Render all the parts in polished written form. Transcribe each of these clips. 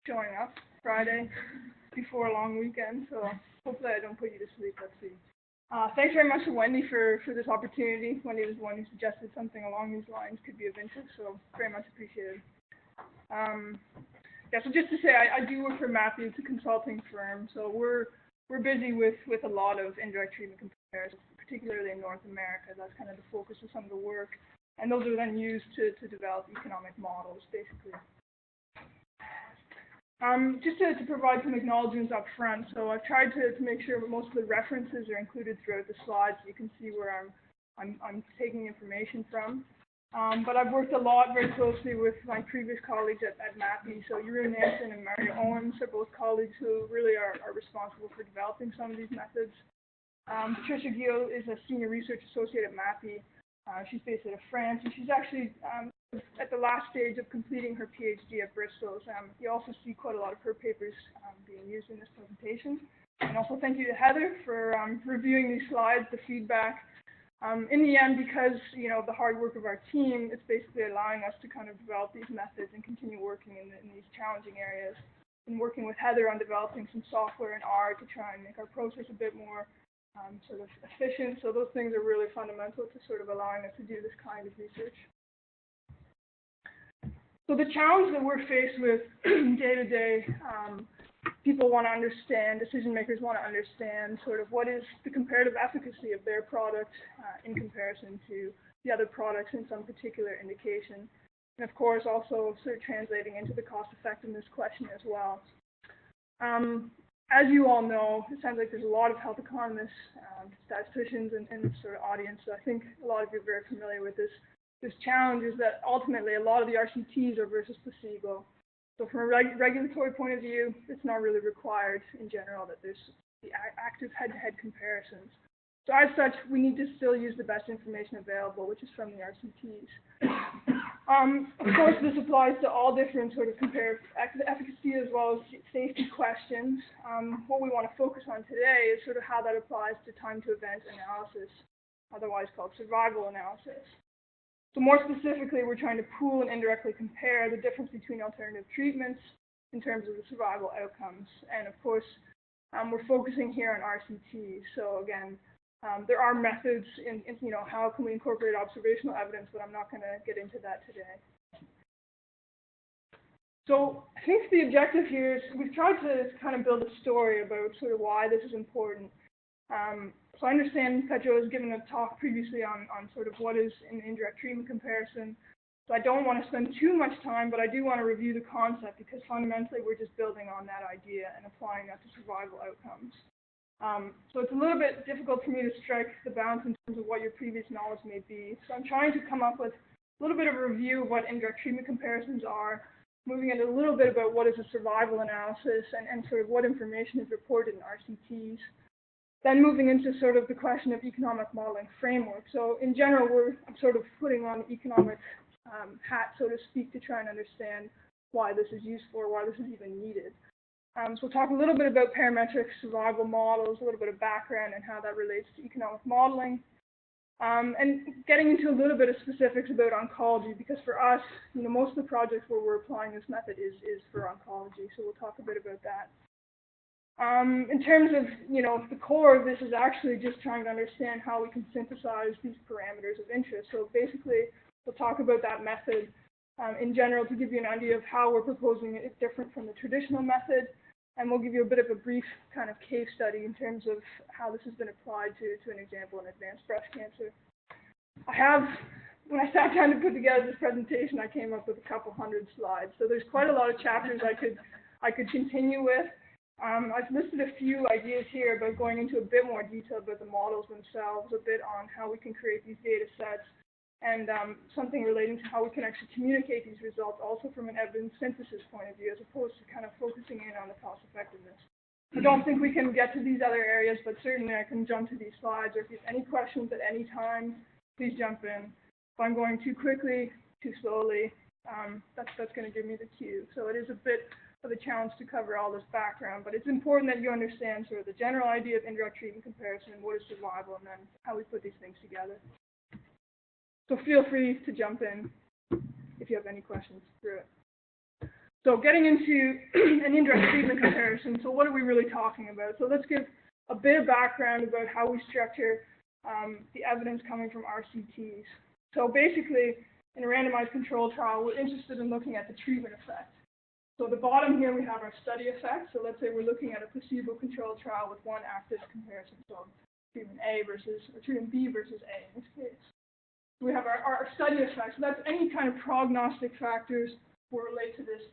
showing up Friday before a long weekend, so hopefully I don't put you to sleep. Let's see. Thanks very much to Wendy for this opportunity. Wendy was the one who suggested something along these lines could be of interest, so very much appreciated. Yeah, so just to say, I do work for MAPI. It's a consulting firm, so we're busy with a lot of indirect treatment comparisons, particularly in North America. That's kind of the focus of some of the work, and those are then used to develop economic models, basically. Just to provide some acknowledgements up front, so I've tried to make sure that most of the references are included throughout the slides, so you can see where I'm taking information from. But I've worked a lot very closely with my previous colleagues at MAPI. So Jeroen Nansen and Mario Owens are both colleagues who really are responsible for developing some of these methods. Patricia Gill is a senior research associate at MAPI. She's based out of France, and she's actually at the last stage of completing her PhD at Bristol. You also see quite a lot of her papers being used in this presentation. And also thank you to Heather for reviewing these slides, the feedback. In the end, because of the hard work of our team, it's basically allowing us to kind of develop these methods and continue working in these challenging areas. And working with Heather on developing some software in R to try and make our process a bit more sort of efficient. So those things are really fundamental to sort of allowing us to do this kind of research. So the challenge that we're faced with day to day, people want to understand, decision makers want to understand sort of what is the comparative efficacy of their product in comparison to the other products in some particular indication. And of course, also sort of translating into the cost effectiveness question as well. As you all know, it sounds like there's a lot of health economists, statisticians in this sort of audience. So I think a lot of you are very familiar with this. This challenge is that ultimately a lot of the RCTs are versus placebo. So from a regulatory point of view, it's not really required in general that there's the active head-to-head comparisons. So as such, we need to still use the best information available, which is from the RCTs. Of course, this applies to all different sort of comparative efficacy as well as safety questions. What we want to focus on today is sort of how that applies to time-to-event analysis, otherwise called survival analysis. So more specifically, we're trying to pool and indirectly compare the difference between alternative treatments in terms of the survival outcomes. And of course, we're focusing here on RCTs. So again, there are methods in how can we incorporate observational evidence, but I'm not going to get into that today. So I think the objective here is we've tried to kind of build a story about sort of why this is important. So I understand Pedro has given a talk previously on sort of what is an indirect treatment comparison. So I don't want to spend too much time, but I do want to review the concept because fundamentally we're just building on that idea and applying that to survival outcomes. So it's a little bit difficult for me to strike the balance in terms of what your previous knowledge may be. So I'm trying to come up with a little bit of a review of what indirect treatment comparisons are, moving into a little bit about what is a survival analysis and sort of what information is reported in RCTs. Then moving into sort of the question of economic modeling framework. So in general, I'm sort of putting on the economic hat, so to speak, to try and understand why this is useful or why this is even needed. So we'll talk a little bit about parametric survival models, a little bit of background and how that relates to economic modeling, and getting into a little bit of specifics about oncology, because for us, most of the projects where we're applying this method is for oncology. So we'll talk a bit about that. In terms of, the core of this is actually just trying to understand how we can synthesize these parameters of interest. So basically, we'll talk about that method in general to give you an idea of how we're proposing it different from the traditional method. And we'll give you a bit of a brief kind of case study in terms of how this has been applied to an example in advanced breast cancer. When I sat down to put together this presentation, I came up with a couple hundred slides. So there's quite a lot of chapters I could continue with. I've listed a few ideas here about going into a bit more detail about the models themselves, a bit on how we can create these data sets, and something relating to how we can actually communicate these results also from an evidence synthesis point of view, as opposed to kind of focusing in on the cost effectiveness. I don't think we can get to these other areas, but certainly I can jump to these slides, or if you have any questions at any time, please jump in. If I'm going too quickly, too slowly, that's going to give me the cue. So it is a bit of a challenge to cover all this background, but it's important that you understand sort of the general idea of indirect treatment comparison, what is survival, and then how we put these things together. So feel free to jump in if you have any questions through it. So getting into an indirect treatment comparison, so what are we really talking about? So let's give a bit of background about how we structure the evidence coming from RCTs. So basically, in a randomized control trial, we're interested in looking at the treatment effect. So at the bottom here, we have our study effect. So let's say we're looking at a placebo-controlled trial with one active comparison, so treatment A versus, or treatment B versus A in this case. We have our study effect. So that's any kind of prognostic factors will relate to this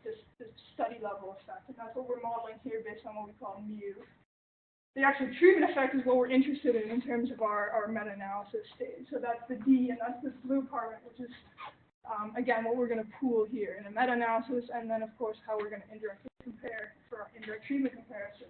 study level effect. And that's what we're modeling here based on what we call mu. The actual treatment effect is what we're interested in terms of our meta-analysis stage. So that's the D, and that's this blue part, which is, again, what we're going to pool here in a meta-analysis, and then, of course, how we're going to indirectly compare for our indirect treatment comparison.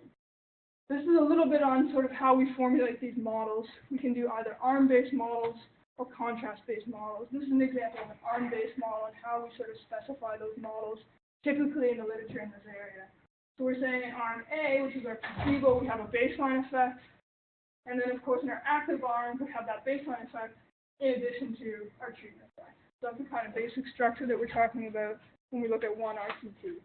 This is a little bit on sort of how we formulate these models. We can do either arm-based models or contrast-based models. This is an example of an arm-based model and how we sort of specify those models, typically in the literature in this area. So we're saying in arm A, which is our placebo, we have a baseline effect. And then, of course, in our active arm, we have that baseline effect in addition to our treatment effect. So that's the kind of basic structure that we're talking about when we look at one RCT.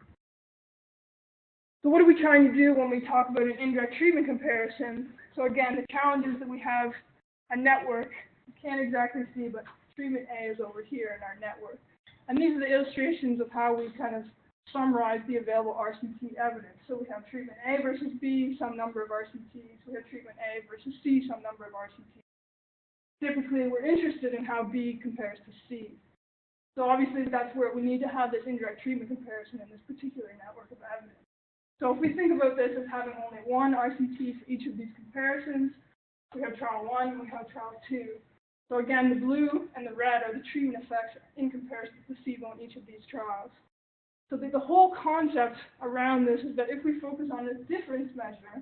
So what are we trying to do when we talk about an indirect treatment comparison? So again, the challenge is that we have a network. You can't exactly see, but treatment A is over here in our network. And these are the illustrations of how we kind of summarize the available RCT evidence. So we have treatment A versus B, some number of RCTs. We have treatment A versus C, some number of RCTs. Typically, we're interested in how B compares to C. So obviously, that's where we need to have this indirect treatment comparison in this particular network of evidence. So if we think about this as having only one RCT for each of these comparisons, we have trial 1, we have trial 2. So again, the blue and the red are the treatment effects in comparison to placebo in each of these trials. So the whole concept around this is that if we focus on this difference measure,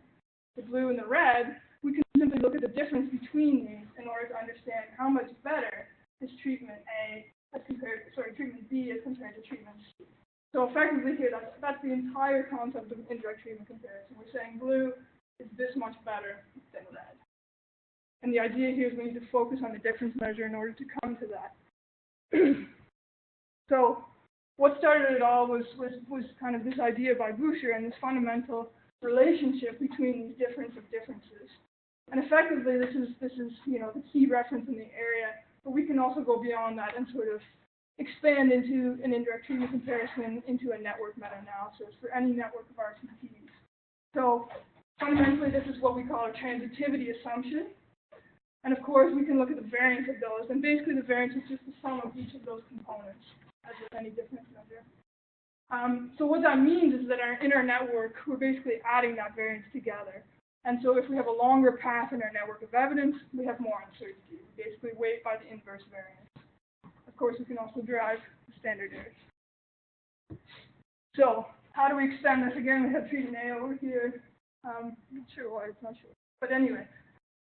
the blue and the red, we can simply look at the difference between these in order to understand how much better is treatment A as compared, treatment B as compared to treatment C. So effectively here, that's the entire concept of indirect treatment comparison. We're saying blue is this much better than red. And the idea here is we need to focus on the difference measure in order to come to that. So what started it all was kind of this idea by Boucher and this fundamental relationship between these difference of differences. And effectively, this is the key reference in the area, but we can also go beyond that and sort of expand into an indirect treatment comparison into a network meta-analysis for any network of RCTs. So fundamentally, this is what we call a transitivity assumption. And of course, we can look at the variance of those. And basically, the variance is just the sum of each of those components, as with any difference measure. So what that means is that in our network, we're basically adding that variance together. And so if we have a longer path in our network of evidence, we have more uncertainty. We basically weight by the inverse variance. Of course, we can also derive the standard errors. So how do we extend this? Again, we have treatment A over here. I'm not sure why it's not sure. But anyway,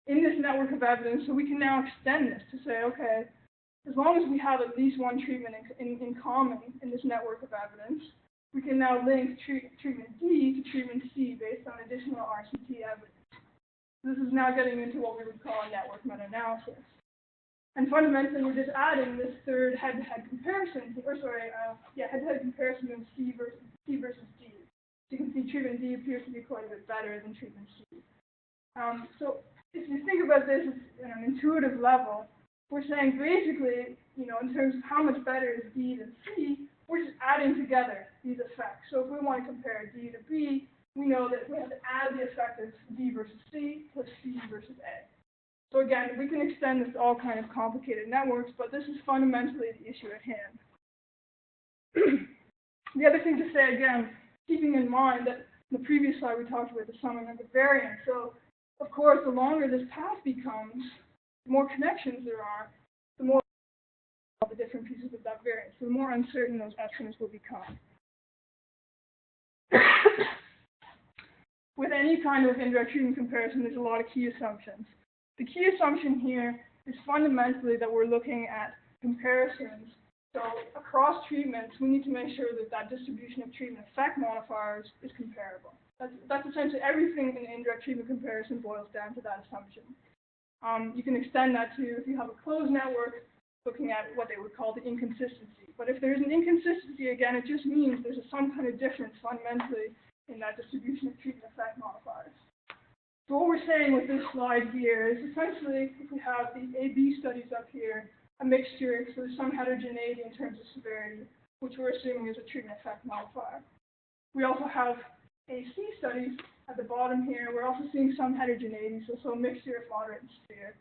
in this network of evidence, so we can now extend this to say, okay, as long as we have at least one treatment in common in this network of evidence, we can now link treatment D to treatment C based on additional RCT evidence. This is now getting into what we would call a network meta-analysis. And fundamentally, we're just adding this third head-to-head comparison, head-to-head comparison of C versus D. So you can see treatment D appears to be quite a bit better than treatment C. So if you think about this at an intuitive level, we're saying basically, in terms of how much better is D than C, we're just adding together these effects. So if we want to compare D to B, we know that we have to add the effect of D versus C plus C versus A. So again, we can extend this to all kind of complicated networks, but this is fundamentally the issue at hand. The other thing to say, again, keeping in mind that in the previous slide we talked about the summing of the variance. So of course, the longer this path becomes, the more connections there are, the more the different pieces of that variance, the more uncertain those estimates will become. With any kind of indirect treatment comparison, there's a lot of key assumptions. The key assumption here is fundamentally that we're looking at comparisons. So across treatments, we need to make sure that that distribution of treatment effect modifiers is comparable. That's essentially everything in indirect treatment comparison boils down to that assumption. You can extend that to if you have a closed network, looking at what they would call the inconsistency. But if there's an inconsistency, again, it just means there's some kind of difference fundamentally in that distribution of treatment effect modifiers. So what we're saying with this slide here is essentially, if we have the A-B studies up here, a mixture, so there's some heterogeneity in terms of severity, which we're assuming is a treatment effect modifier. We also have AC studies at the bottom here. We're also seeing some heterogeneity, so a mixture of moderate and severe.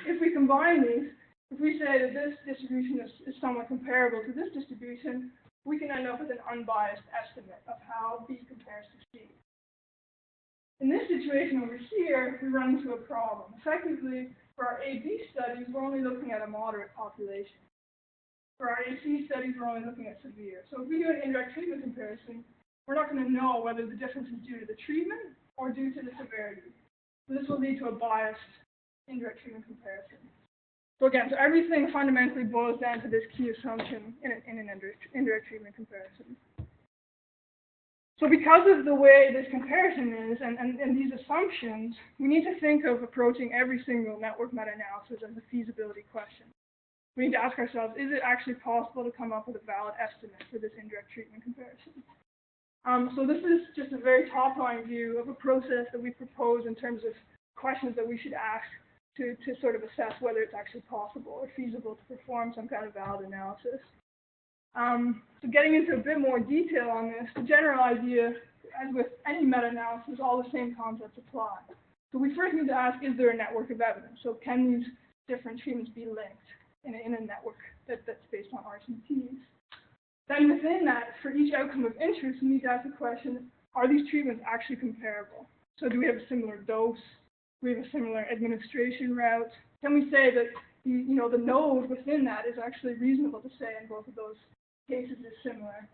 If we combine these, if we say that this distribution is somewhat comparable to this distribution, we can end up with an unbiased estimate of how B compares to C. In this situation over here, we run into a problem. Effectively, for our A-B studies, we're only looking at a moderate population. For our AC studies, we're only looking at severe. So if we do an indirect treatment comparison, we're not going to know whether the difference is due to the treatment or due to the severity. So this will lead to a biased indirect treatment comparison. So again, so everything fundamentally boils down to this key assumption in an indirect treatment comparison. So because of the way this comparison is and these assumptions, we need to think of approaching every single network meta-analysis as a feasibility question. We need to ask ourselves, is it actually possible to come up with a valid estimate for this indirect treatment comparison? So this is just a very top-line view of a process that we propose in terms of questions that we should ask to sort of assess whether it's actually possible or feasible to perform some kind of valid analysis. So getting into a bit more detail on this, the general idea, as with any meta-analysis, all the same concepts apply. So we first need to ask, is there a network of evidence? So can these different treatments be linked in a network that's based on RCTs? Then within that, for each outcome of interest, we need to ask the question, are these treatments actually comparable? So do we have a similar dose? Do we have a similar administration route? Can we say that the node within that is actually reasonable to say in both of those cases is similar?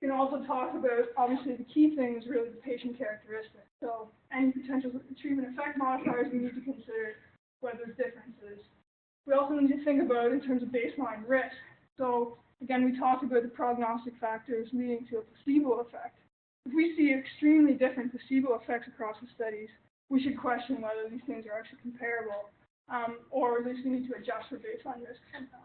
We can also talk about, obviously, the key thing is really the patient characteristics. So any potential treatment effect modifiers we need to consider whether there's differences. We also need to think about in terms of baseline risk. So again, we talked about the prognostic factors leading to a placebo effect. If we see extremely different placebo effects across the studies, we should question whether these things are actually comparable, or at least we need to adjust for baseline risk somehow.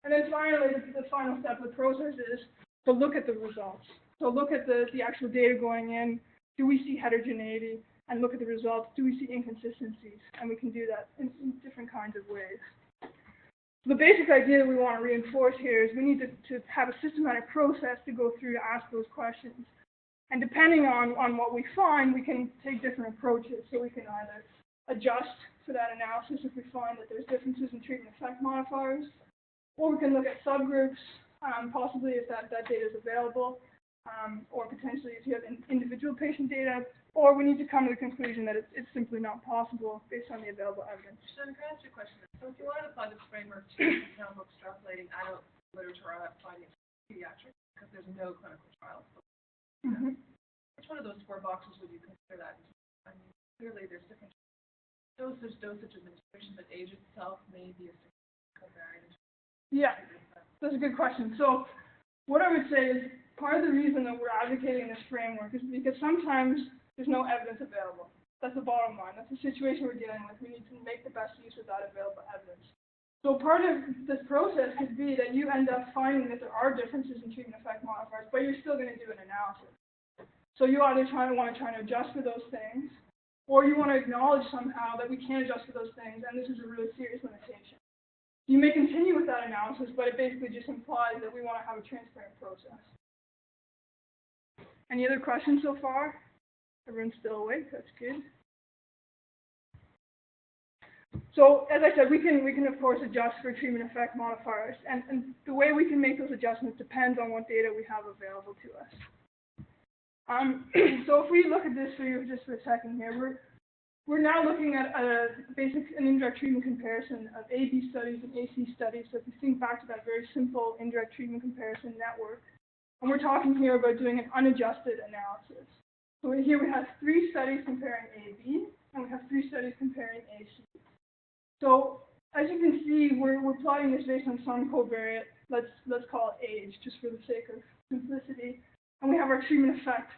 And then finally, the final step of the process is to look at the results. So look at the actual data going in. Do we see heterogeneity? And look at the results. Do we see inconsistencies? And we can do that in different kinds of ways. The basic idea that we want to reinforce here is we need to have a systematic process to go through to ask those questions. And depending on what we find, we can take different approaches. So we can either adjust for that analysis if we find that there's differences in treatment effect modifiers, or we can look at subgroups, possibly if that data is available, or potentially if you have individual patient data, or we need to come to the conclusion that it's simply not possible based on the available evidence. Shannon, can I ask you a question? So if you want to apply this framework to example extrapolating adult literature on findings in pediatrics, because there's no clinical trials, which one of those four boxes would you consider that? I mean, clearly there's different dosage administration, but age itself may be a significant variant. Yeah, that's a good question. So what I would say is part of the reason that we're advocating this framework is because sometimes there's no evidence available. That's the bottom line. That's the situation we're dealing with. We need to make the best use of that available evidence. So part of this process could be that you end up finding that there are differences in treatment effect modifiers, but you're still going to do an analysis. So you either want to adjust for those things, or you want to acknowledge somehow that we can't adjust for those things, and this is a really serious limitation. You may continue with that analysis, but it basically just implies that we want to have a transparent process. Any other questions so far? Everyone's still awake, that's good. So as I said, we can of course adjust for treatment effect modifiers, and the way we can make those adjustments depends on what data we have available to us. So if we look at this for you just for a second here, we're now looking at an indirect treatment comparison of A-B studies and AC studies. So if you think back to that very simple indirect treatment comparison network, and we're talking here about doing an unadjusted analysis. So here we have 3 studies comparing A-B, and we have 3 studies comparing AC. So as you can see, we're plotting this based on some covariate. Let's call it age, just for the sake of simplicity. And we have our treatment effect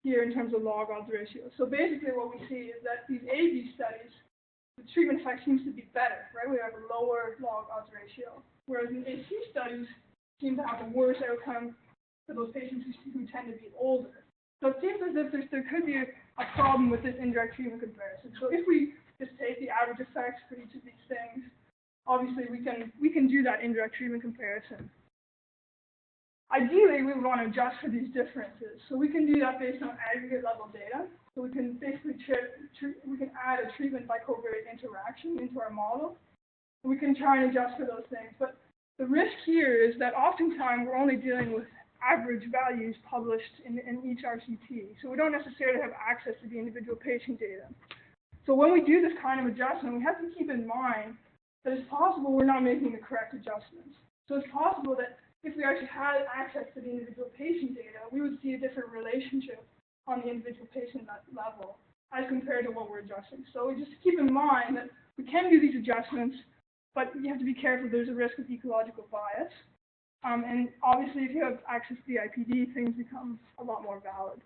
here in terms of log odds ratio. So basically what we see is that these A-B studies the treatment effect seems to be better, right? We have a lower log odds ratio, whereas in AC studies seem to have a worse outcome for those patients who tend to be older. So it seems as if there could be a problem with this indirect treatment comparison. So if we just take the average effects for each of these things, obviously we can do that indirect treatment comparison. Ideally, we would want to adjust for these differences. So we can do that based on aggregate level data. So we can basically we can add a treatment by covariate interaction into our model. And we can try and adjust for those things. But the risk here is that oftentimes we're only dealing with average values published in each RCT. So we don't necessarily have access to the individual patient data. So when we do this kind of adjustment, we have to keep in mind that it's possible we're not making the correct adjustments. So it's possible that if we actually had access to the individual patient data, we would see a different relationship on the individual patient level as compared to what we're adjusting. So we just keep in mind that we can do these adjustments, but you have to be careful. There's a risk of ecological bias. And obviously, if you have access to the IPD, things become a lot more valid.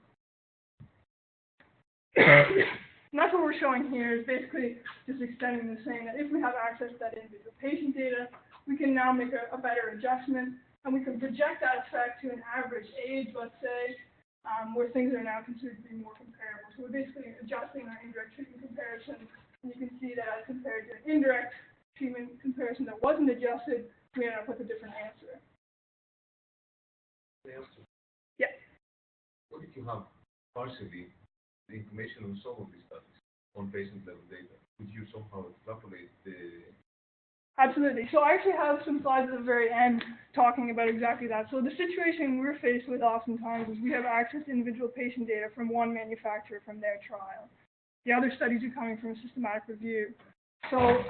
And that's what we're showing here, is basically just extending the saying that if we have access to that individual patient data, we can now make a better adjustment, and we can project that effect to an average age, let's say, where things are now considered to be more comparable. So we're basically adjusting our indirect treatment comparison, and you can see that as compared to an indirect treatment comparison that wasn't adjusted, we end up with a different answer. Yeah. What if you have partially the information on some of these studies on patient level data? Could you somehow extrapolate the... Absolutely. So I actually have some slides at the very end talking about exactly that. So the situation we're faced with oftentimes is we have access to individual patient data from one manufacturer from their trial. The other studies are coming from a systematic review. So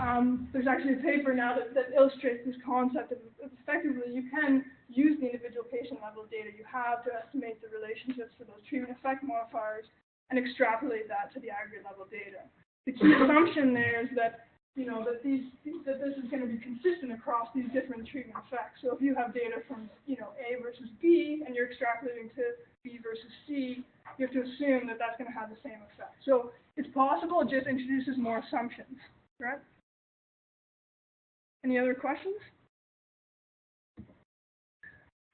there's actually a paper now that illustrates this concept of effectively you can use the individual patient level data you have to estimate the relationships for those treatment effect modifiers and extrapolate that to the aggregate level data. The key assumption there is that that this is going to be consistent across these different treatment effects. So if you have data from A versus B and you're extrapolating to B versus C, you have to assume that that's going to have the same effect. So it's possible, it just introduces more assumptions, right? Any other questions?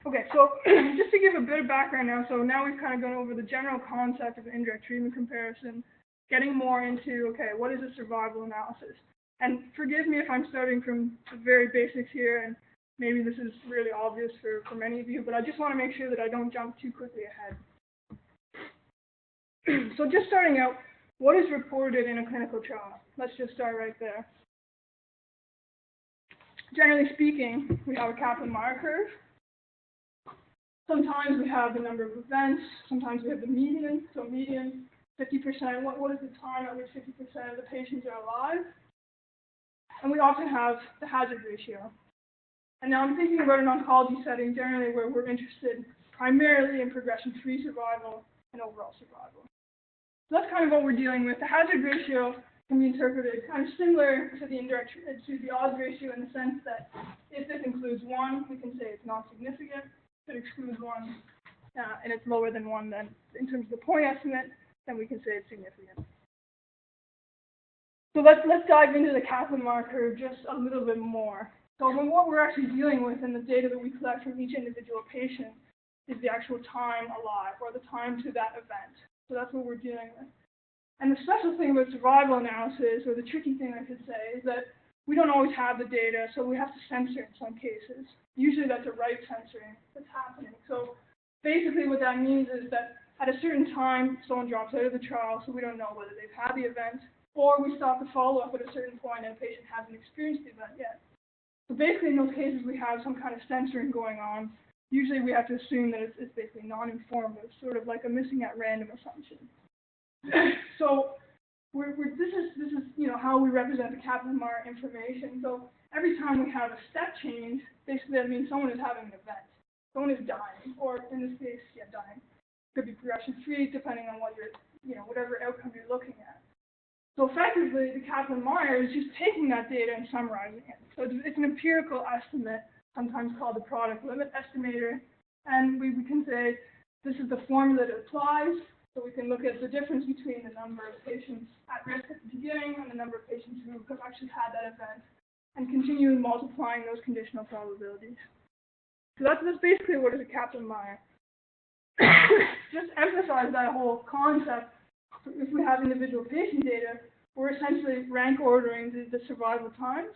Okay, so just to give a bit of background now, so now we've kind of gone over the general concept of indirect treatment comparison, getting more into, okay, what is a survival analysis? And forgive me if I'm starting from the very basics here, and maybe this is really obvious for many of you, but I just want to make sure that I don't jump too quickly ahead. So just starting out, what is reported in a clinical trial? Let's just start right there. Generally speaking, we have a Kaplan-Meier curve. Sometimes we have the number of events. Sometimes we have the median. So median, 50%. What is the time at which 50% of the patients are alive? And we often have the hazard ratio. And now I'm thinking about an oncology setting generally where we're interested primarily in progression-free survival and overall survival. So that's kind of what we're dealing with. The hazard ratio can be interpreted kind of similar to the odds ratio in the sense that if this includes 1, we can say it's not significant. If it excludes 1 and it's lower than 1, then in terms of the point estimate, then we can say it's significant. So let's dive into the Kaplan-Meier curve just a little bit more. So what we're actually dealing with in the data that we collect from each individual patient is the actual time alive, or the time to that event. So that's what we're dealing with. And the special thing about survival analysis, or the tricky thing I could say, is that we don't always have the data, so we have to censor in some cases. Usually that's a right censoring that's happening. So basically what that means is that at a certain time, someone drops out of the trial, so we don't know whether they've had the event, or we stop the follow-up at a certain point and a patient hasn't experienced the event yet. So basically in those cases we have some kind of censoring going on. Usually we have to assume that it's basically non-informative, sort of like a missing at random assumption. So this is how we represent the Kaplan-Meier information. So every time we have a step change, basically that means someone is having an event. Someone is dying, or in this case, dying. Could be progression-free, depending on what whatever outcome you're looking at. So effectively, the Kaplan-Meier is just taking that data and summarizing it. So it's an empirical estimate, sometimes called the product limit estimator. And we can say this is the formula that applies. So we can look at the difference between the number of patients at risk at the beginning and the number of patients who have actually had that event, and continue multiplying those conditional probabilities. So that's basically what is a Kaplan-Meier. Just emphasize that whole concept. If we have individual patient data, we're essentially rank ordering the survival times.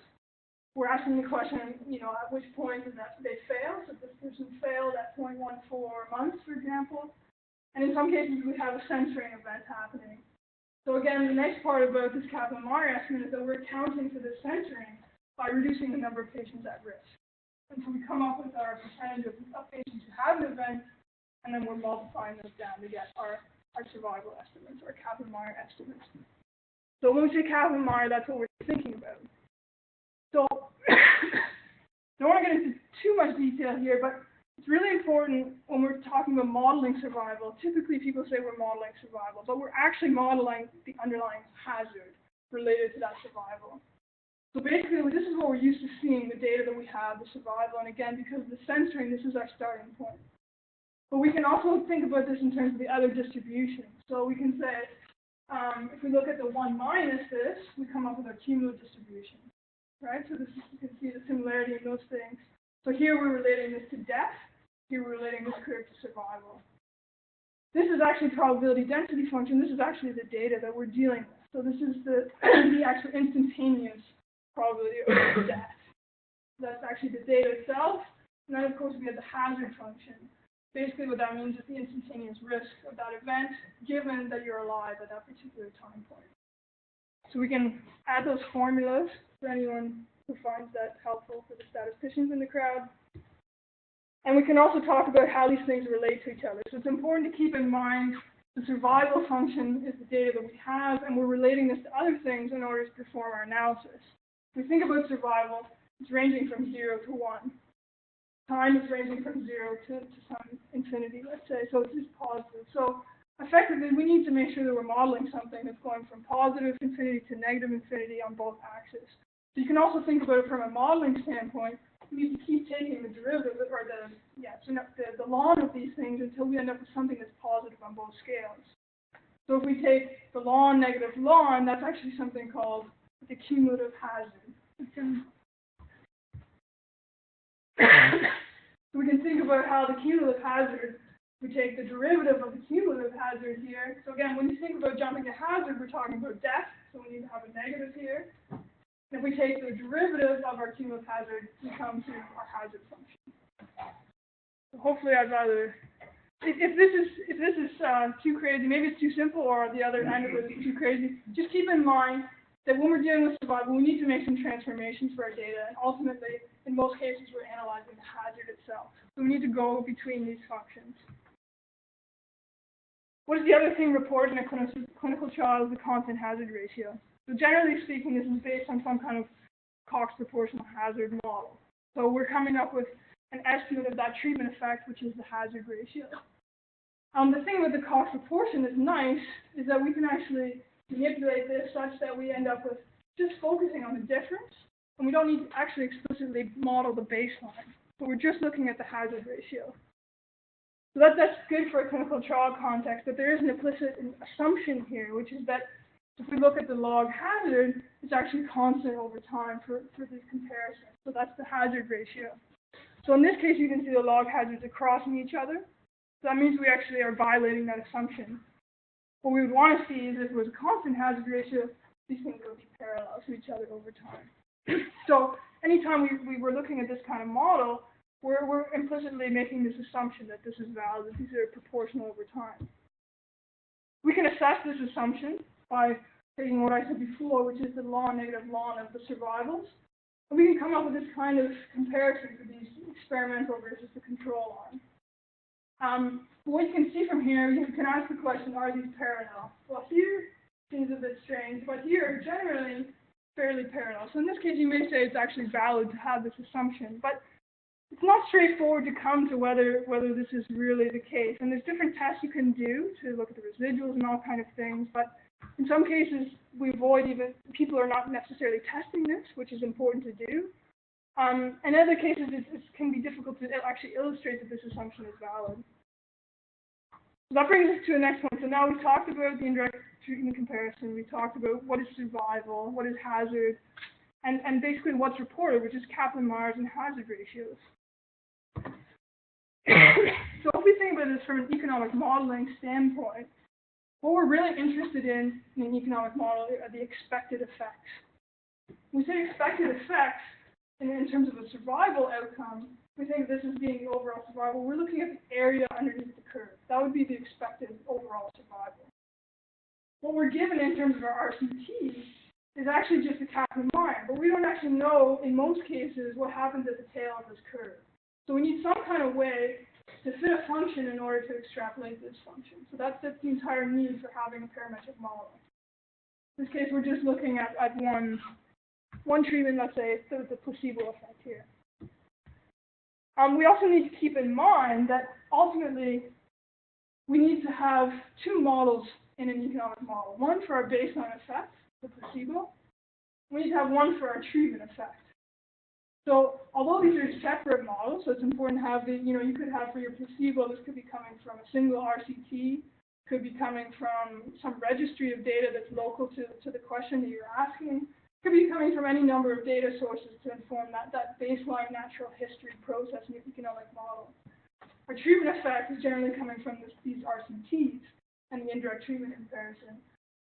We're asking the question, at which point did they fail? So if this person failed at 0.14 months, for example. And in some cases, we have a censoring event happening. So again, the next part about this Kaplan-Meier estimate is that we're accounting for the censoring by reducing the number of patients at risk. And so we come up with our percentage of patients who have an event, and then we're multiplying those down to get our survival estimates, our Kaplan-Meier estimates. So when we say Kaplan-Meier, that's what we're thinking about. So I don't want to get into too much detail here, but it's really important when we're talking about modeling survival. Typically, people say we're modeling survival, but we're actually modeling the underlying hazard related to that survival. So basically, this is what we're used to seeing, the data that we have, the survival. And again, because of the censoring, this is our starting point. But we can also think about this in terms of the other distributions. So we can say, if we look at the 1 minus this, we come up with our cumulative distribution, right? So this is, you can see the similarity in those things. So here we're relating this to death. Here we're relating this curve to survival. This is actually probability density function. This is actually the data that we're dealing with. So this is the actual instantaneous probability of death. That's actually the data itself. And then, of course, we have the hazard function. Basically, what that means is the instantaneous risk of that event, given that you're alive at that particular time point. So we can add those formulas for anyone who finds that helpful for the statisticians in the crowd. And we can also talk about how these things relate to each other. So it's important to keep in mind the survival function is the data that we have, and we're relating this to other things in order to perform our analysis. If we think about survival, it's ranging from 0 to 1. Time is ranging from 0 to some infinity, let's say, so it's just positive. So effectively, we need to make sure that we're modeling something that's going from positive infinity to negative infinity on both axes. So you can also think about it from a modeling standpoint. We need to keep taking the derivative, or the ln of these things until we end up with something that's positive on both scales. So if we take the ln negative ln, that's actually something called the cumulative hazard. So we can think about how the cumulative hazard, we take the derivative of the cumulative hazard here. So again, when you think about jumping to hazard, we're talking about death, so we need to have a negative here. And if we take the derivative of our cumulative hazard, we come to our hazard function. So hopefully I'd rather, if this is too crazy, maybe it's too simple, or the other end of it is too crazy, just keep in mind that when we're dealing with survival, we need to make some transformations for our data, and ultimately, in most cases, we're analyzing the hazard itself. So we need to go between these functions. What is the other thing reported in a clinical trial is the constant hazard ratio. So generally speaking, this is based on some kind of Cox proportional hazard model. So we're coming up with an estimate of that treatment effect, which is the hazard ratio. The thing with the Cox proportion that's nice is that we can actually manipulate this such that we end up with just focusing on the difference, and we don't need to actually explicitly model the baseline. So we're just looking at the hazard ratio. So that's good for a clinical trial context, but there is an implicit assumption here, which is that if we look at the log hazard, it's actually constant over time for this comparison. So that's the hazard ratio. So in this case, you can see the log hazards are crossing each other. So that means we actually are violating that assumption. What we would want to see is if it was a constant hazard ratio, these things would be parallel to each other over time. So anytime we were looking at this kind of model, we're implicitly making this assumption that this is valid, that these are proportional over time. We can assess this assumption by taking what I said before, which is the negative ln of the survivals. And we can come up with this kind of comparison for these experimental versus the control arm. What you can see from here, you can ask the question, are these parallel? Well, here seems a bit strange, but here, generally, fairly parallel. So in this case, you may say it's actually valid to have this assumption, but it's not straightforward to come to whether this is really the case. And there's different tests you can do to look at the residuals and all kind of things, but in some cases, we avoid people are not necessarily testing this, which is important to do. In other cases, it can be difficult to actually illustrate that this assumption is valid. So that brings us to the next point. So now we've talked about the indirect treatment comparison. We've talked about what is survival, what is hazard, and basically what's reported, which is Kaplan-Meier and hazard ratios. So if we think about this from an economic modeling standpoint, what we're really interested in an economic model are the expected effects. When we say expected effects in terms of a survival outcome, we think this is being the overall survival. We're looking at the area underneath the curve. That would be the expected overall survival. What we're given in terms of our RCT is actually just a Kaplan-Meier, but we don't actually know, in most cases, what happens at the tail of this curve. So we need some kind of way to fit a function in order to extrapolate this function. So that's the entire need for having a parametric model. In this case, we're just looking at one treatment, let's say, the placebo effect here. We also need to keep in mind that ultimately we need to have two models in an economic model. One for our baseline effect, the placebo. We need to have one for our treatment effect. So although these are separate models, so it's important to have you could have for your placebo, this could be coming from a single RCT, could be coming from some registry of data that's local to the question that you're asking, could be coming from any number of data sources to inform that baseline natural history process in your economic model. Our treatment effect is generally coming from these RCTs and the indirect treatment comparison.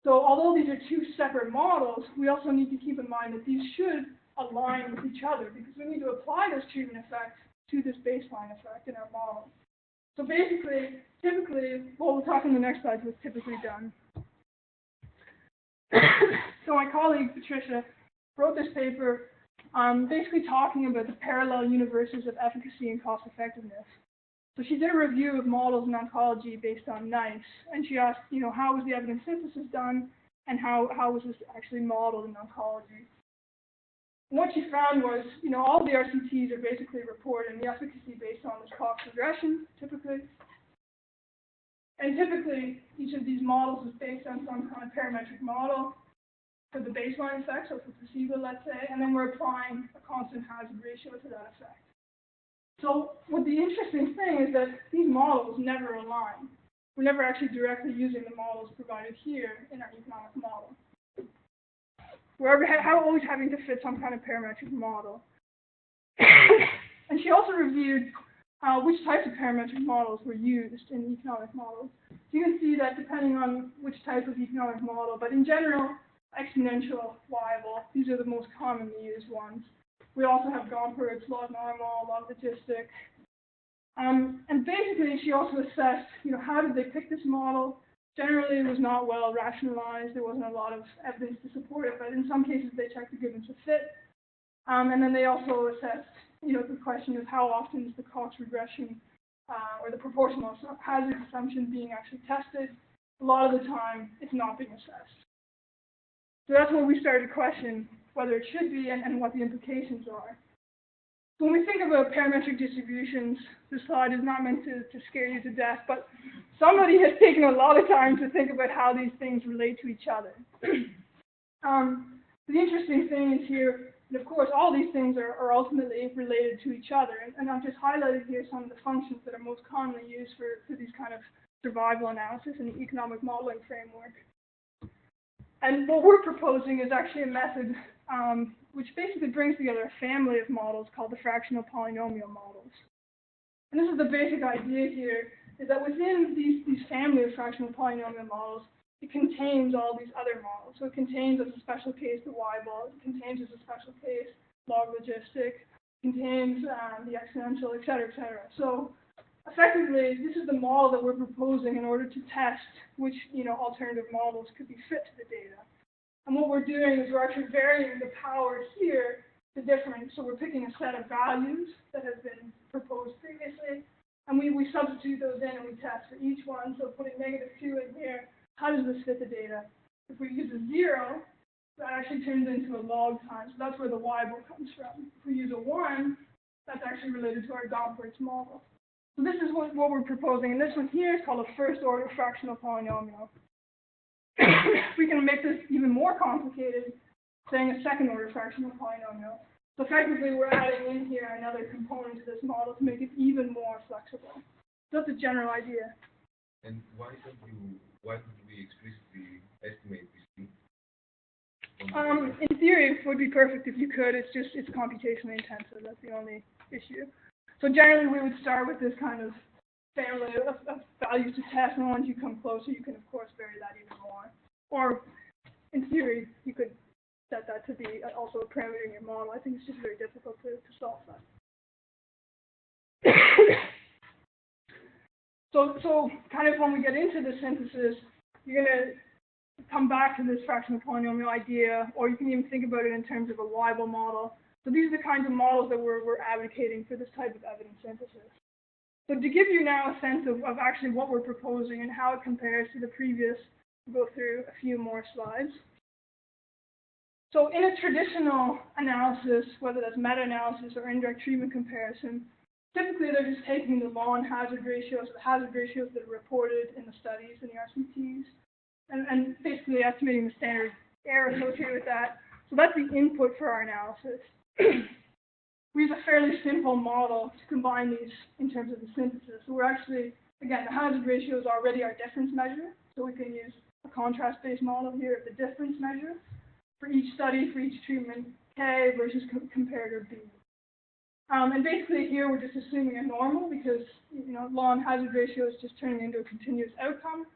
So although these are two separate models, we also need to keep in mind that these should align with each other because we need to apply this treatment effect to this baseline effect in our model. So basically, typically, what we'll talk in the next slide was typically done. So my colleague, Patricia, wrote this paper basically talking about the parallel universes of efficacy and cost effectiveness. So she did a review of models in oncology based on NICE, and she asked, how was the evidence synthesis done, and how was this actually modeled in oncology? And what she found was, all the RCTs are basically reporting the efficacy based on this cost regression, typically. And typically, each of these models is based on some kind of parametric model for the baseline effect, so for placebo, let's say, and then we're applying a constant hazard ratio to that effect. So what the interesting thing is that these models never align. We're never actually directly using the models provided here in our economic model. We're always having to fit some kind of parametric model. And she also reviewed which types of parametric models were used in economic models. So you can see that depending on which type of economic model, but in general, exponential, Weibull, these are the most commonly used ones. We also have Gompertz, log normal, log logistic. And basically, she also assessed, how did they pick this model? Generally, it was not well rationalized. There wasn't a lot of evidence to support it, but in some cases, they checked the given to fit. And then they also assessed, the question of how often is the cost regression or the proportional hazard assumption being actually tested. A lot of the time, it's not being assessed. So that's where we started to question whether it should be and what the implications are. So when we think about parametric distributions, this slide is not meant to scare you to death, but somebody has taken a lot of time to think about how these things relate to each other. The interesting thing is here, and of course, all these things are ultimately related to each other, and I've just highlighted here some of the functions that are most commonly used for these kind of survival analysis in the economic modeling framework. And what we're proposing is actually a method which basically brings together a family of models called the fractional polynomial models. And this is the basic idea here, is that within these family of fractional polynomial models, it contains all these other models. So it contains as a special case the Weibull, it contains as a special case log logistic, it contains the exponential, et cetera, et cetera. So effectively, this is the model that we're proposing in order to test which alternative models could be fit to the data. And what we're doing is we're actually varying the power here to different. So we're picking a set of values that have been proposed previously, and we substitute those in and we test for each one. So putting -2 in here, how does this fit the data? If we use a 0, that actually turns into a log time. So that's where the Weibull comes from. If we use a 1, that's actually related to our Gompertz model. So this is what we're proposing, and this one here is called a first-order fractional polynomial. We can make this even more complicated, saying a second-order fractional polynomial. So effectively, we're adding in here another component to this model to make it even more flexible. So that's a general idea. And why don't we explicitly estimate this thing? In theory, it would be perfect if you could. It's computationally intensive. That's the only issue. So generally, we would start with this kind of family of values to test, and once you come closer, you can, of course, vary that even more. Or, in theory, you could set that to be also a parameter in your model. I think it's just very difficult to solve that. So kind of when we get into the synthesis, you're going to come back to this fractional polynomial idea, or you can even think about it in terms of a Weibull model. So these are the kinds of models that we're advocating for this type of evidence synthesis. So to give you now a sense of actually what we're proposing and how it compares to the previous, we'll go through a few more slides. So in a traditional analysis, whether that's meta-analysis or indirect treatment comparison, typically they're just taking the log hazard ratios, the hazard ratios that are reported in the studies and the RCTs, and basically estimating the standard error associated with that. So that's the input for our analysis. We use a fairly simple model to combine these in terms of the synthesis. So we're actually, again, the hazard ratio is already our difference measure. So we can use a contrast-based model here of the difference measure for each study, for each treatment, K versus comparator B. And basically here we're just assuming a normal because, log hazard ratio is just turning into a continuous outcome.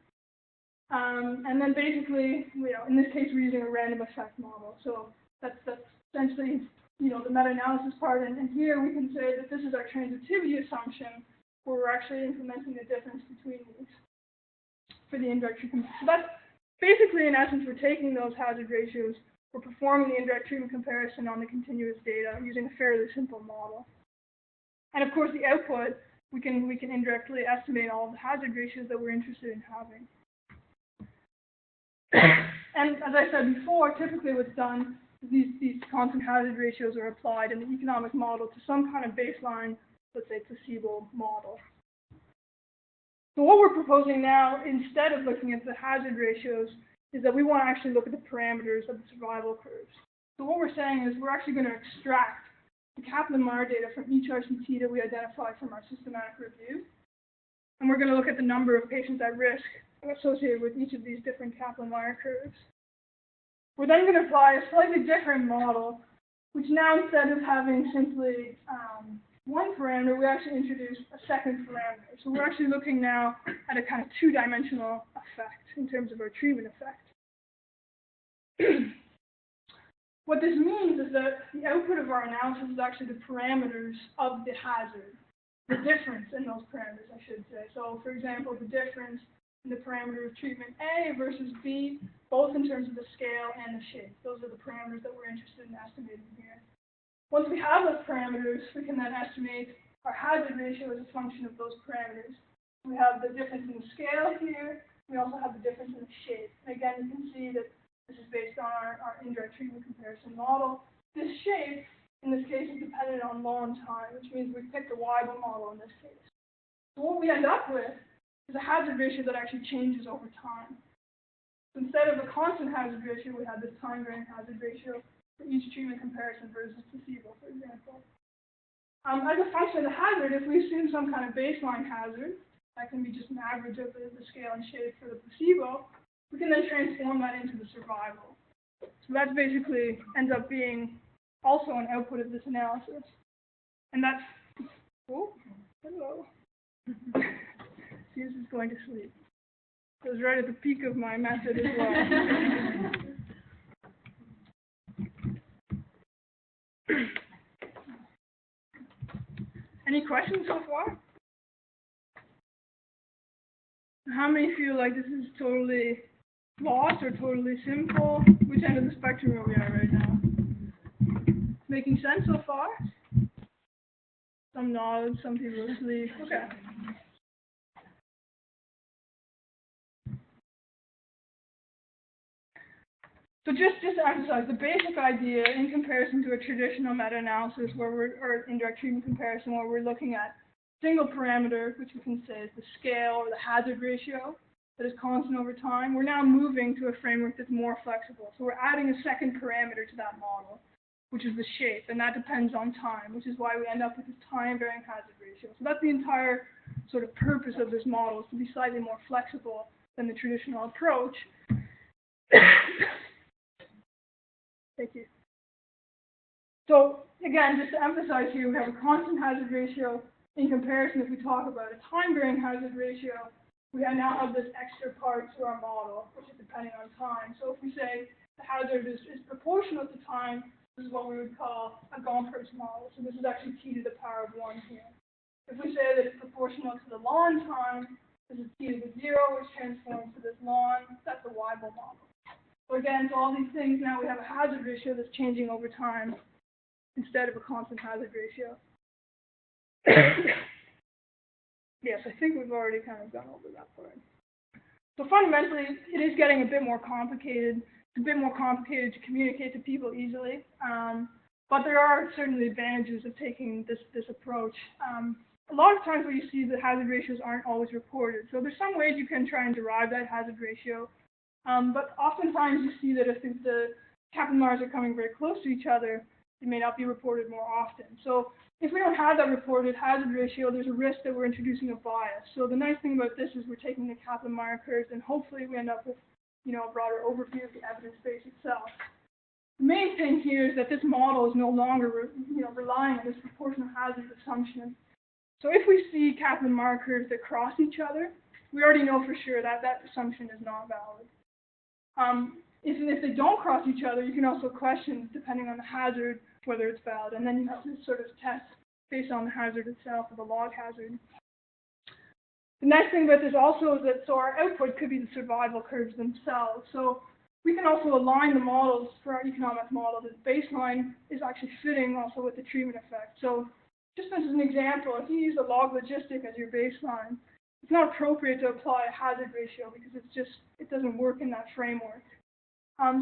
And then basically, in this case, we're using a random effect model. So that's essentially, the meta-analysis part. And here we can say that this is our transitivity assumption, where we're actually implementing the difference between these for the indirect treatment. So that's basically, in essence, we're taking those hazard ratios, we're performing the indirect treatment comparison on the continuous data using a fairly simple model. And of course, the output, we can indirectly estimate all of the hazard ratios that we're interested in having. And as I said before, typically what's done is these constant hazard ratios are applied in the economic model to some kind of baseline, let's say, placebo model. So what we're proposing now, instead of looking at the hazard ratios, is that we want to actually look at the parameters of the survival curves. So what we're saying is we're actually going to extract the Kaplan-Meier data from each RCT that we identify from our systematic review. And we're going to look at the number of patients at risk associated with each of these different Kaplan-Meier curves. We're then going to apply a slightly different model, which now, instead of having simply one parameter, we actually introduce a second parameter. So we're actually looking now at a kind of two-dimensional effect in terms of our treatment effect. What this means is that the output of our analysis is actually the parameters of the hazard, the difference in those parameters, I should say. So, for example, the difference in the parameter of treatment A versus B, both in terms of the scale and the shape. Those are the parameters that we're interested in estimating here. Once we have those parameters, we can then estimate our hazard ratio as a function of those parameters. We have the difference in the scale here. We also have the difference in the shape. And again, you can see that this is based on our indirect treatment comparison model. This shape, in this case, is dependent on log time, which means we picked a Weibull model in this case. So what we end up with is a hazard ratio that actually changes over time. So instead of a constant hazard ratio, we have this time-varying hazard ratio for each treatment comparison versus placebo, for example. As a function of the hazard, if we assume some kind of baseline hazard, that can be just an average of the scale and shape for the placebo, we can then transform that into the survival. So that basically ends up being also an output of this analysis. And that's, oh, hello. Fuse is going to sleep. It was right at the peak of my method as well. Any questions so far? How many feel like this is totally lost or totally simple? Which end of the spectrum are we at right now? Making sense so far? Some nods, some people asleep. Okay. So just to emphasize, the basic idea in comparison to a traditional meta-analysis or indirect treatment comparison where we're looking at single parameter, which we can say is the scale or the hazard ratio that is constant over time, we're now moving to a framework that's more flexible. So we're adding a second parameter to that model, which is the shape, and that depends on time, which is why we end up with this time-varying hazard ratio. So that's the entire sort of purpose of this model is to be slightly more flexible than the traditional approach. Thank you. So again, just to emphasize here, we have a constant hazard ratio. In comparison, if we talk about a time-varying hazard ratio, we now have this extra part to our model, which is depending on time. So if we say the hazard is proportional to time, this is what we would call a Gompertz model. So this is actually t to the power of 1 here. If we say that it's proportional to the ln time, this is t to the 0, which transforms to this ln. That's a Weibull model. So again, for all these things, now we have a hazard ratio that's changing over time instead of a constant hazard ratio. Yes, I think we've already kind of gone over that part. So fundamentally, it is getting a bit more complicated. It's a bit more complicated to communicate to people easily, but there are certainly advantages of taking this approach. A lot of times what you see, the hazard ratios aren't always reported. So there's some ways you can try and derive that hazard ratio, but oftentimes you see that if the Kaplan-Meiers are coming very close to each other, it may not be reported more often. So if we don't have that reported hazard ratio, there's a risk that we're introducing a bias. So the nice thing about this is we're taking the Kaplan-Meier curves, and hopefully we end up with, a broader overview of the evidence base itself. The main thing here is that this model is no longer, relying on this proportional hazard assumption. So if we see Kaplan-Meier curves that cross each other, we already know for sure that that assumption is not valid. If they don't cross each other, you can also question, depending on the hazard, whether it's valid. And then you have to sort of test based on the hazard itself, or the log hazard. The nice thing about this also is that, so our output could be the survival curves themselves. So we can also align the models for our economic model. The baseline is actually fitting also with the treatment effect. So just as an example, if you use a log logistic as your baseline, it's not appropriate to apply a hazard ratio because it doesn't work in that framework.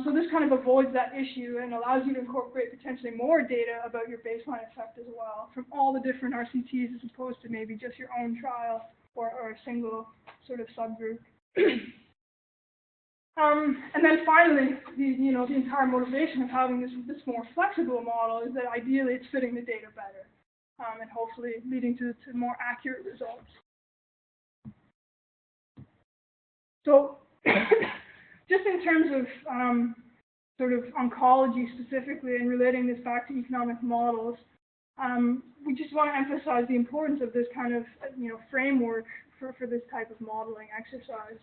So this kind of avoids that issue and allows you to incorporate potentially more data about your baseline effect as well from all the different RCTs as opposed to maybe just your own trial or a single sort of subgroup. And then finally, the entire motivation of having this more flexible model is that ideally it's fitting the data better and hopefully leading to more accurate results. So just in terms of sort of oncology specifically and relating this back to economic models, we just want to emphasize the importance of this kind of framework for this type of modeling exercise.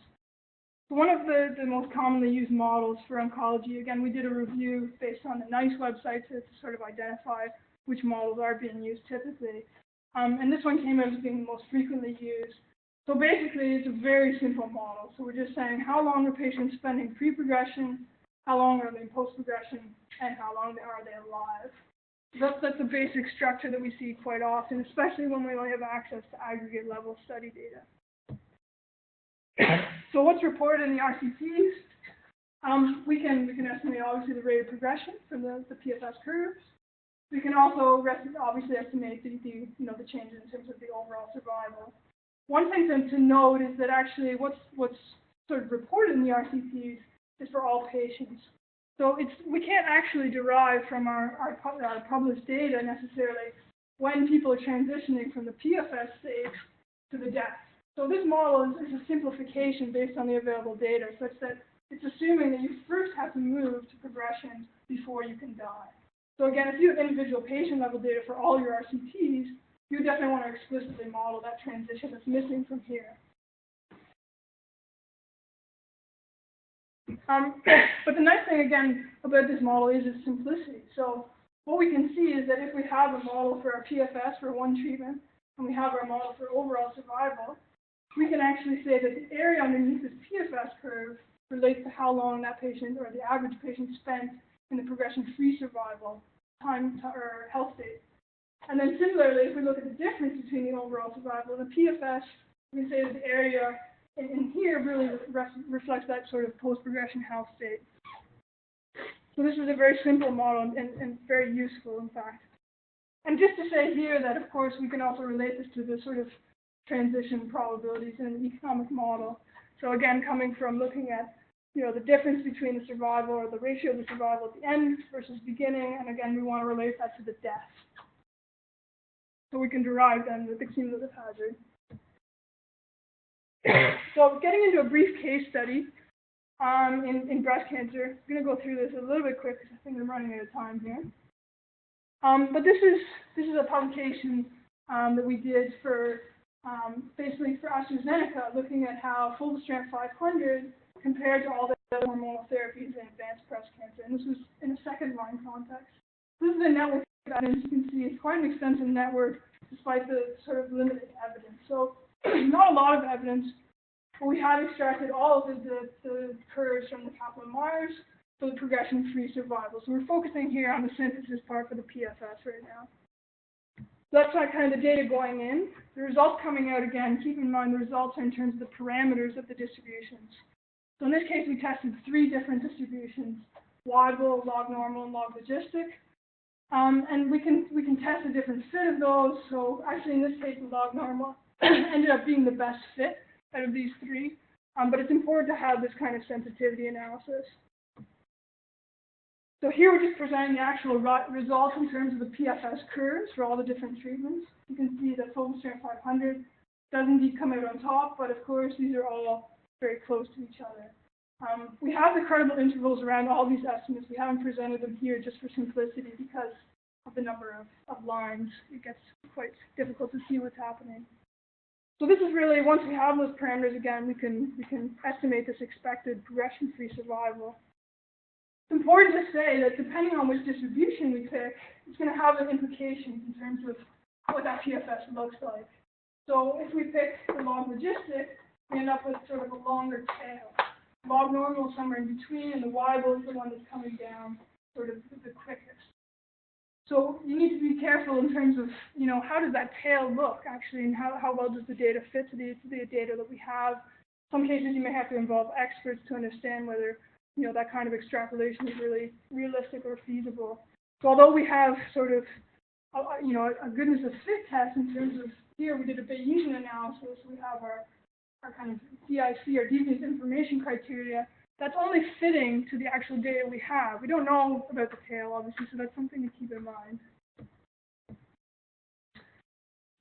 So one of the most commonly used models for oncology, again, we did a review based on the NICE website to sort of identify which models are being used typically. And this one came out as being the most frequently used. So basically, it's a very simple model. So we're just saying how long are patients spending pre-progression, how long are they post-progression, and how long are they alive. That's the basic structure that we see quite often, especially when we only have access to aggregate level study data. So what's reported in the RCTs? We can estimate obviously the rate of progression from the PFS curves. We can also obviously estimate the changes in terms of the overall survival. One thing to note is that actually what's sort of reported in the RCTs is for all patients. So we can't actually derive from our published data necessarily when people are transitioning from the PFS stage to the death. So this model is a simplification based on the available data, such that it's assuming that you first have to move to progression before you can die. So again, if you have individual patient level data for all your RCTs, you definitely want to explicitly model that transition that's missing from here. But the nice thing, again, about this model is its simplicity. So what we can see is that if we have a model for our PFS for one treatment, and we have our model for overall survival, we can actually say that the area underneath this PFS curve relates to how long that patient or the average patient spent in the progression-free survival time or health state. And then similarly, if we look at the difference between the overall survival and the PFS, we can say that the area in here really reflects that sort of post-progression health state. So this is a very simple model and very useful, in fact. And just to say here that, of course, we can also relate this to the sort of transition probabilities in an economic model. So again, coming from looking at the difference between the survival or the ratio of the survival at the end versus beginning, and again, we want to relate that to the death. So we can derive then the cumulative hazard. So getting into a brief case study in breast cancer. I'm going to go through this a little bit quick because I think I'm running out of time here. But this is a publication that we did for basically for AstraZeneca, looking at how fulvestrant 500 compared to all the other hormonal therapies in advanced breast cancer, and this was in a second-line context. This is a network of evidence. You can see it's quite an extensive network, despite the sort of limited evidence. So not a lot of evidence, but we have extracted all of the curves from the Kaplan-Meiers for the progression-free survival. So we're focusing here on the synthesis part for the PFS right now. So that's kind of the data going in. The results coming out, again, keep in mind the results are in terms of the parameters of the distributions. So in this case, we tested 3 different distributions: Weibull, log normal, and log logistic. And we can test a different fit of those. So actually, in this case, the log normal ended up being the best fit out of these 3. But it's important to have this kind of sensitivity analysis. So here we're just presenting the actual results in terms of the PFS curves for all the different treatments. You can see that fulvestrant 500 does indeed come out on top, but of course these are all very close to each other. We have the credible intervals around all these estimates. We haven't presented them here just for simplicity because of the number of lines. It gets quite difficult to see what's happening. So this is really, once we have those parameters, again, we can estimate this expected progression-free survival. It's important to say that depending on which distribution we pick, it's going to have an implication in terms of what that PFS looks like. So if we pick the log logistic, we end up with sort of a longer tail. Log normal is somewhere in between, and the Weibull is the one that's coming down sort of the quickest. So you need to be careful in terms of, how does that tail look actually, and how well does the data fit to the data that we have. In some cases, you may have to involve experts to understand whether that kind of extrapolation is really realistic or feasible. So although we have sort of, a goodness of fit test in terms of, here we did a Bayesian analysis, we have our kind of DIC, or deviance information criteria, that's only fitting to the actual data we have. We don't know about the tail, obviously, so that's something to keep in mind.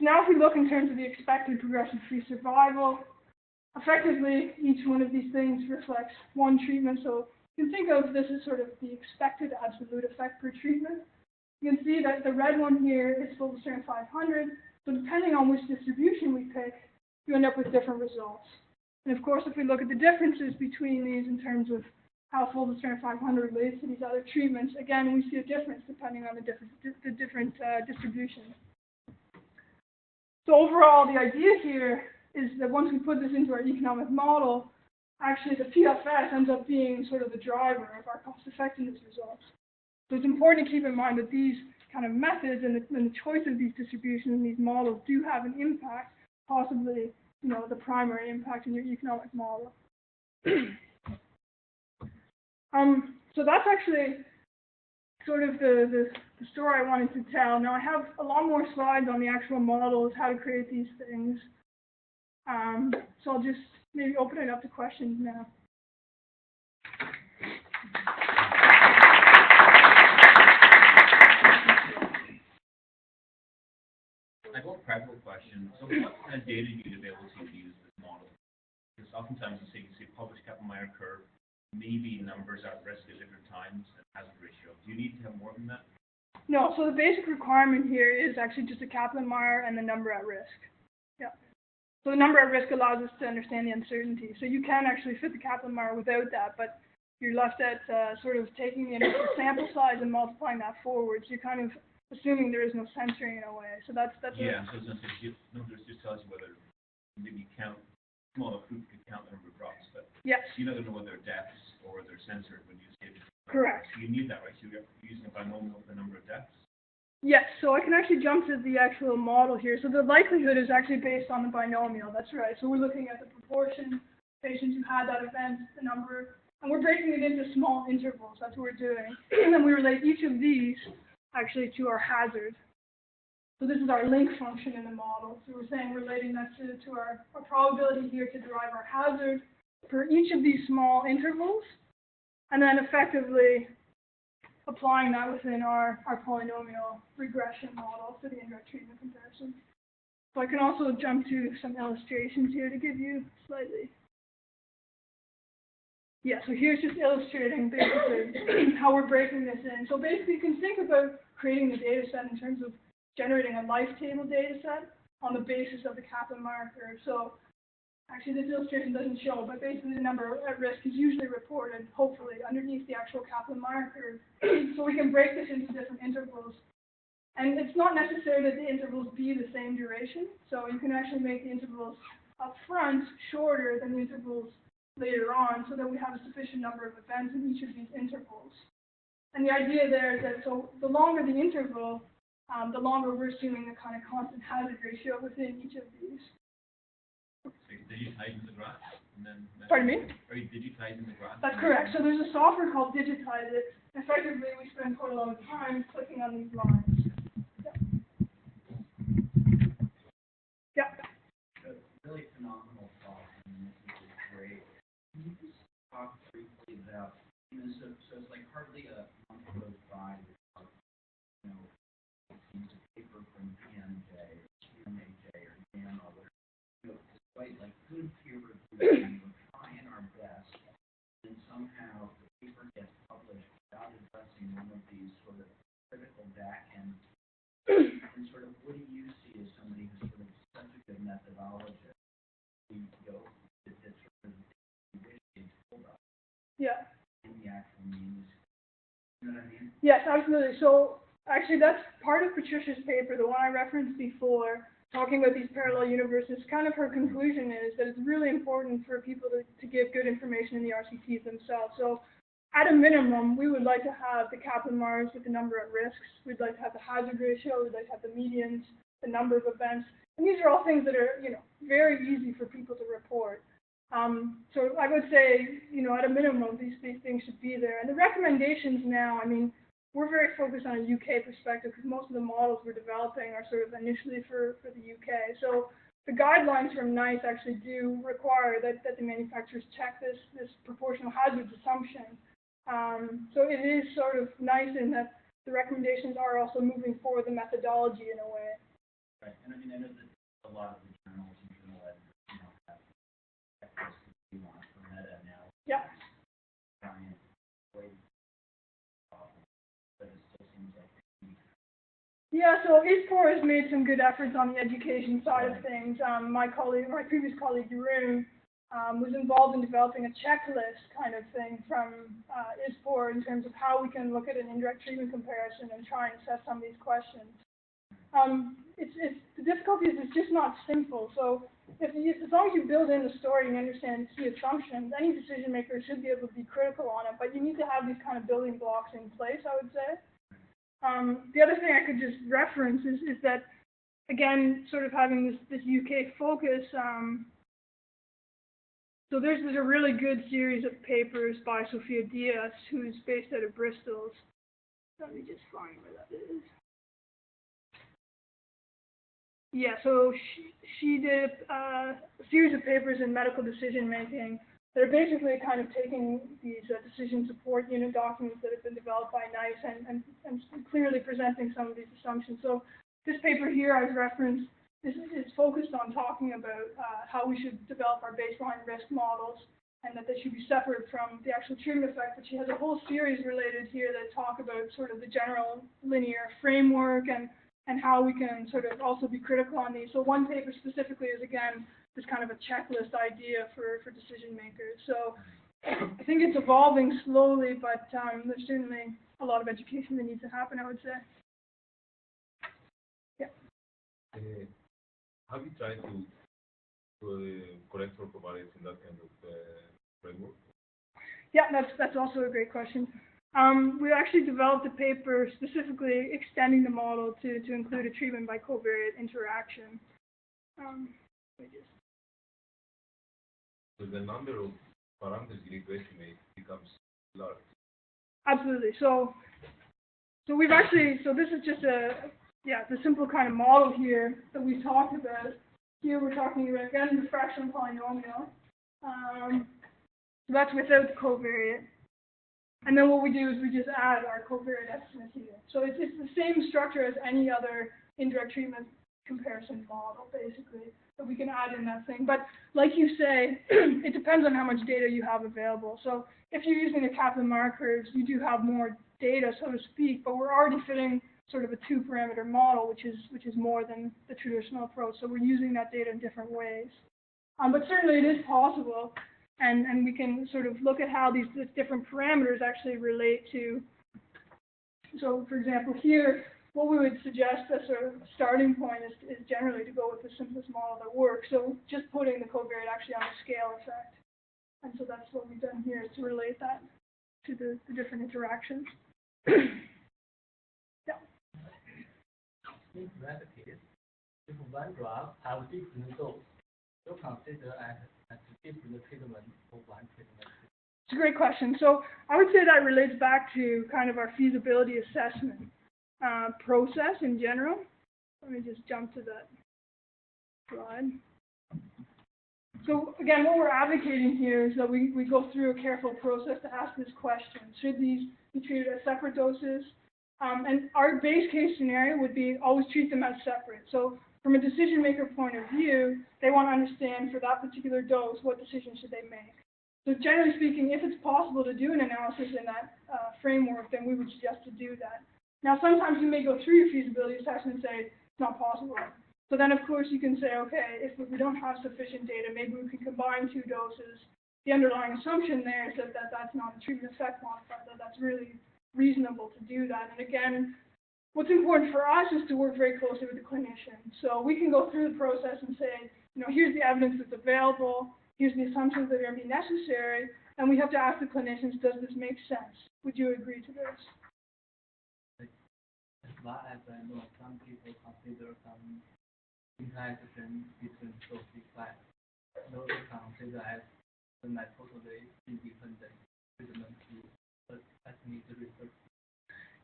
Now if we look in terms of the expected progression-free survival, effectively, each one of these things reflects one treatment. So you can think of this as sort of the expected absolute effect per treatment. You can see that the red one here is fulvestrant 500. So depending on which distribution we pick, you end up with different results. And of course, if we look at the differences between these in terms of how fulvestrant 500 relates to these other treatments, again, we see a difference depending on the different distributions. So overall, the idea here is that once we put this into our economic model, actually the PFS ends up being sort of the driver of our cost-effectiveness results. So it's important to keep in mind that these kind of methods and the choice of these distributions and these models do have an impact, possibly, the primary impact in your economic model. So that's actually sort of the story I wanted to tell. Now I have a lot more slides on the actual models, how to create these things. So I'll just maybe open it up to questions now. I got a practical question. So what kind of data do you able to use this model? Because oftentimes you say published Kaplan-Meier curve, maybe numbers at risk at different times and hazard ratio. Do you need to have more than that? No, so the basic requirement here is actually just a Kaplan-Meier and the number at risk. Yeah. So the number at risk allows us to understand the uncertainty. So you can actually fit the Kaplan-Meier without that, but you're left at sort of taking the initial sample size and multiplying that forward. So you're kind of assuming there is no censoring in a way. So that's yeah. So numbers just tells you whether maybe count smaller group could count the number of drops, but yes, you never know whether they're deaths or whether they're censored when you say. Correct. So you need that, right? So you're using a binomial of the number of deaths. Yes, so I can actually jump to the actual model here. So the likelihood is actually based on the binomial, that's right. So we're looking at the proportion of patients who had that event, the number, and we're breaking it into small intervals, that's what we're doing. And then we relate each of these actually to our hazard. So this is our link function in the model. So we're saying relating that to our probability here to derive our hazard for each of these small intervals, and then effectively applying that within our polynomial regression model for the indirect treatment comparison. So I can also jump to some illustrations here to give you slightly. Yeah, so here's just illustrating basically how we're breaking this in. So basically you can think about creating the data set in terms of generating a life table data set on the basis of the Kaplan marker. So actually this illustration doesn't show, but basically the number at risk is usually reported, hopefully, underneath the actual Kaplan marker. So we can break this into different intervals. And it's not necessary that the intervals be the same duration. So you can actually make the intervals up front shorter than the intervals later on, so that we have a sufficient number of events in each of these intervals. And the idea there is that so the longer the interval, the longer we're assuming the kind of constant hazard ratio within each of these. So you digitize in the graph, and then. Pardon me? Are you digitizing the graph? That's correct. So there's a software called Digitize It. Effectively, we spend quite a lot of time clicking on these lines. Yeah. Really phenomenal talk, and this is great. Can you just talk briefly about, so it's like hardly a month goes by without, a piece of paper from PMJ or QMAJ or JAMA, where, despite like good peer review, we're trying our best, and somehow the paper gets published without addressing one of these sort of critical back-end. And sort of, what do you see as somebody who's sort of such a good methodologist? That sort of wish they told us Yeah. in the actual means. You know what I mean? Yes, absolutely. So actually, that's part of Patricia's paper, the one I referenced before, talking about these parallel universes. Kind of her conclusion is that it's really important for people to give good information in the RCTs themselves. So at a minimum, we would like to have the Kaplan-Mars with the number at risks. We'd like to have the hazard ratio. We'd like to have the medians, the number of events. And these are all things that are, very easy for people to report. So I would say, at a minimum, these things should be there. And the recommendations now, we're very focused on a UK perspective because most of the models we're developing are sort of initially for the UK. So the guidelines from NICE actually do require that the manufacturers check this proportional hazards assumption. So it is sort of nice in that the recommendations are also moving forward the methodology in a way. Right, and I know that a lot of the journals and journal editors, have checklists that we want for meta now. Yeah. Trying to avoid problems, but it still seems like Yeah, so ISPOR has made some good efforts on the education side of things. My previous colleague, Jeroen, was involved in developing a checklist kind of thing from ISPOR in terms of how we can look at an indirect treatment comparison and try and assess some of these questions. The difficulty is it's just not simple. So as long as you build in the story and understand key assumptions, any decision maker should be able to be critical on it, but you need to have these kind of building blocks in place, I would say. The other thing I could just reference is that, again, sort of having this UK focus, so there's a really good series of papers by Sophia Diaz, who's based out of Bristol. Let me just find where that is. Yeah, so she did a series of papers in medical decision making that are basically kind of taking these decision support unit documents that have been developed by NICE and clearly presenting some of these assumptions. So this paper here I've referenced is focused on talking about how we should develop our baseline risk models and that they should be separate from the actual treatment effect. But she has a whole series related here that talk about sort of the general linear framework and how we can sort of also be critical on these. So one paper specifically is, again, this kind of a checklist idea for decision makers. So I think it's evolving slowly, but there's certainly a lot of education that needs to happen, I would say. Yeah. Have you tried to correct for covariance in that kind of framework? Yeah, that's also a great question. We actually developed a paper specifically extending the model to include a treatment by covariate interaction. So the number of parameters you need to estimate becomes large. Absolutely. So we've actually, so this is just the simple kind of model here that we've talked about. Here we're talking about, again, the fractional polynomial. So that's without the covariate. And then what we do is we just add our covariate estimate here. So it's the same structure as any other indirect treatment comparison model, basically, that we can add in that thing. But like you say, it depends on how much data you have available. So if you're using the Kaplan-Meier curves, you do have more data, so to speak, but we're already fitting sort of a 2-parameter model, which is more than the traditional approach. So we're using that data in different ways. But certainly it is possible, and we can sort of look at how these different parameters actually relate to. So for example, here, what we would suggest as sort of a starting point is generally to go with the simplest model that works. So just putting the covariate actually on the scale effect. And so that's what we've done here, is to relate that to the different interactions. Yeah. In that case, if one drug has different dose, you consider as different treatment for one treatment. It's a great question. So I would say that relates back to kind of our feasibility assessment process in general. Let me just jump to that slide. So again, what we're advocating here is that we go through a careful process to ask this question. Should these be treated as separate doses? And our base case scenario would be always treat them as separate. So from a decision maker point of view, they want to understand for that particular dose, what decision should they make. So generally speaking, if it's possible to do an analysis in that framework, then we would suggest to do that. Now, sometimes you may go through your feasibility assessment and say it's not possible. So then, of course, you can say, okay, if we don't have sufficient data, maybe we can combine 2 doses. The underlying assumption there is that that's not a treatment effect modifier, that that's really reasonable to do that. And again, what's important for us is to work very closely with the clinician. So we can go through the process and say, here's the evidence that's available, here's the assumptions that are going to be necessary, and we have to ask the clinicians, does this make sense? Would you agree to this? As far as I know, some people consider some interaction between dose effects. Those considered as totally independent treatment to technique research.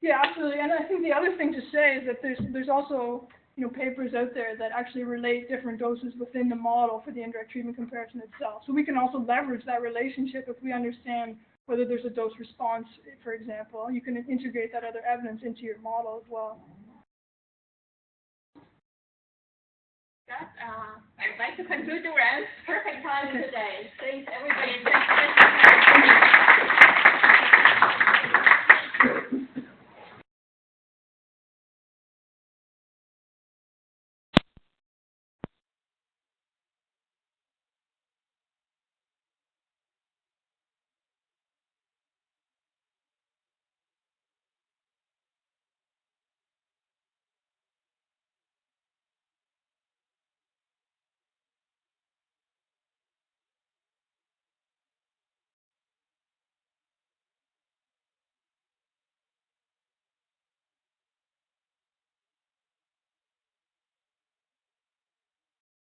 Yeah, absolutely. And I think the other thing to say is that there's also papers out there that actually relate different doses within the model for the indirect treatment comparison itself. So we can also leverage that relationship if we understand whether there's a dose response, for example. You can integrate that other evidence into your model as well. I'd like to conclude the round. Perfect time today. Thanks everybody.